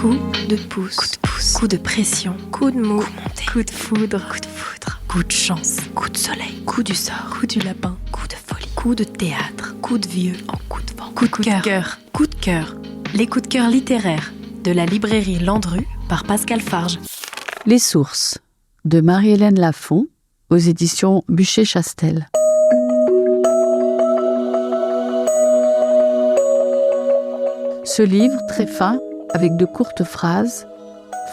Coup de pouce, coup de pression, coup de mou, coup de foudre, coup de chance, coup de soleil, coup du sort, coup du lapin, coup de folie, coup de théâtre, coup de vieux en coup de vent, coup de cœur, coup de cœur. Les coups de cœur littéraires de la librairie Landru par Pascal Farge. Les sources de Marie-Hélène Lafont aux éditions Buchet-Chastel. Ce livre, très fin, avec de courtes phrases,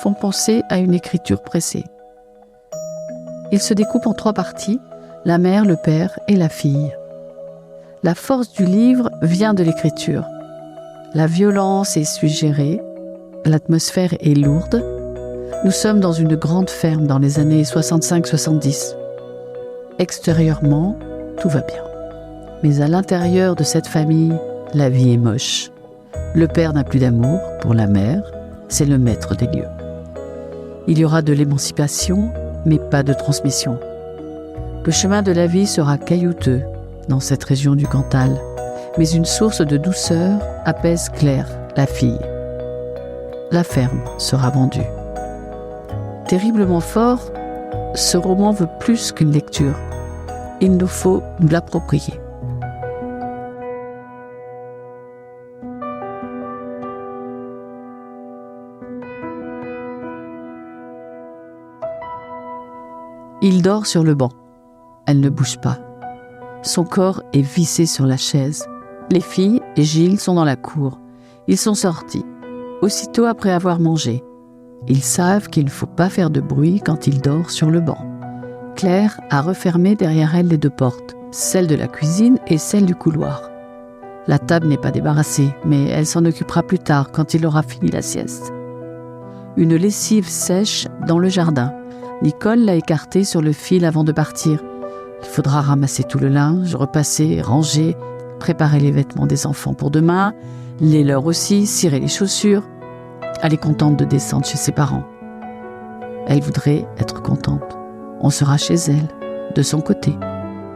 font penser à une écriture pressée. Il se découpe en 3 parties, la mère, le père et la fille. La force du livre vient de l'écriture. La violence est suggérée, l'atmosphère est lourde. Nous sommes dans une grande ferme dans les années 65-70. Extérieurement, tout va bien. Mais à l'intérieur de cette famille, la vie est moche. Le père n'a plus d'amour pour la mère, c'est le maître des lieux. Il y aura de l'émancipation, mais pas de transmission. Le chemin de la vie sera caillouteux dans cette région du Cantal, mais une source de douceur apaise Claire, la fille. La ferme sera vendue. Terriblement fort, ce roman veut plus qu'une lecture. Il nous faut nous l'approprier. Il dort sur le banc. Elle ne bouge pas. Son corps est vissé sur la chaise. Les filles et Gilles sont dans la cour. Ils sont sortis, aussitôt après avoir mangé. Ils savent qu'il ne faut pas faire de bruit quand il dort sur le banc. Claire a refermé derrière elle les 2 portes, celle de la cuisine et celle du couloir. La table n'est pas débarrassée, mais elle s'en occupera plus tard quand il aura fini la sieste. Une lessive sèche dans le jardin. Nicole l'a écartée sur le fil avant de partir. Il faudra ramasser tout le linge, repasser, ranger, préparer les vêtements des enfants pour demain, les leurs aussi, cirer les chaussures. Elle est contente de descendre chez ses parents. Elle voudrait être contente. On sera chez elle, de son côté.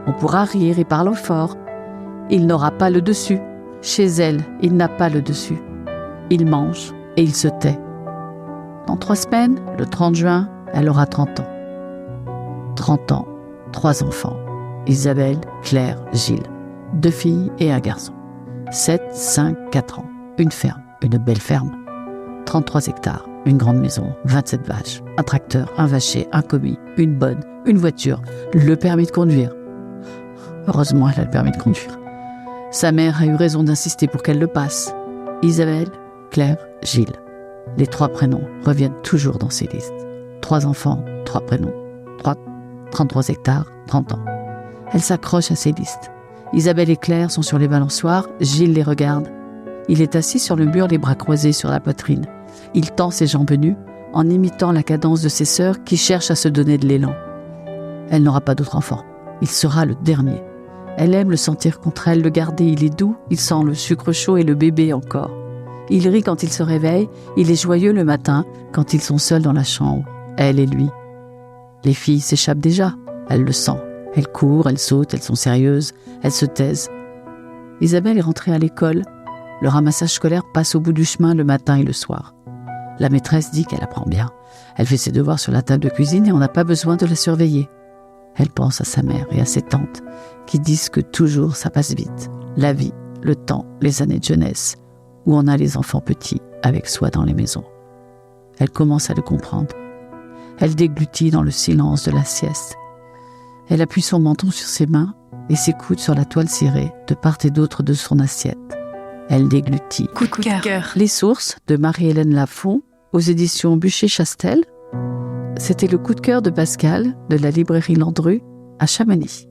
On pourra rire et parler fort. Il n'aura pas le dessus. Chez elle, il n'a pas le dessus. Il mange et il se tait. Dans 3 semaines, le 30 juin, elle aura 30 ans. 30 ans, 3 enfants. Isabelle, Claire, Gilles. 2 filles et un garçon. 7, 5, 4 ans. Une ferme, une belle ferme. 33 hectares, une grande maison, 27 vaches, un tracteur, un vacher, un commis, une bonne, une voiture, le permis de conduire. Heureusement, elle a le permis de conduire. Sa mère a eu raison d'insister pour qu'elle le passe. Isabelle, Claire, Gilles. Les 3 prénoms reviennent toujours dans ses listes. 3 enfants, 3 prénoms. 33 hectares, 30 ans. Elle s'accroche à ses listes. Isabelle et Claire sont sur les balançoires, Gilles les regarde. Il est assis sur le mur, les bras croisés sur la poitrine. Il tend ses jambes nues en imitant la cadence de ses sœurs qui cherchent à se donner de l'élan. Elle n'aura pas d'autre enfant. Il sera le dernier. Elle aime le sentir contre elle, le garder. Il est doux, il sent le sucre chaud et le bébé encore. Il rit quand il se réveille, il est joyeux le matin quand ils sont seuls dans la chambre, elle et lui. Les filles s'échappent déjà, elle le sent. Elles courent, elles sautent, elles sont sérieuses, elles se taisent. Isabelle est rentrée à l'école. Le ramassage scolaire passe au bout du chemin le matin et le soir. La maîtresse dit qu'elle apprend bien. Elle fait ses devoirs sur la table de cuisine et on n'a pas besoin de la surveiller. Elle pense à sa mère et à ses tantes qui disent que toujours ça passe vite. La vie, le temps, les années de jeunesse, où on a les enfants petits avec soi dans les maisons. Elle commence à le comprendre. Elle déglutit dans le silence de la sieste. Elle appuie son menton sur ses mains et ses coudes sur la toile cirée de part et d'autre de son assiette. Elle déglutit. Coup de cœur. Les sources de Marie-Hélène Lafont aux éditions Buchet-Chastel. C'était le coup de cœur de Pascal de la librairie Landru à Chamonix.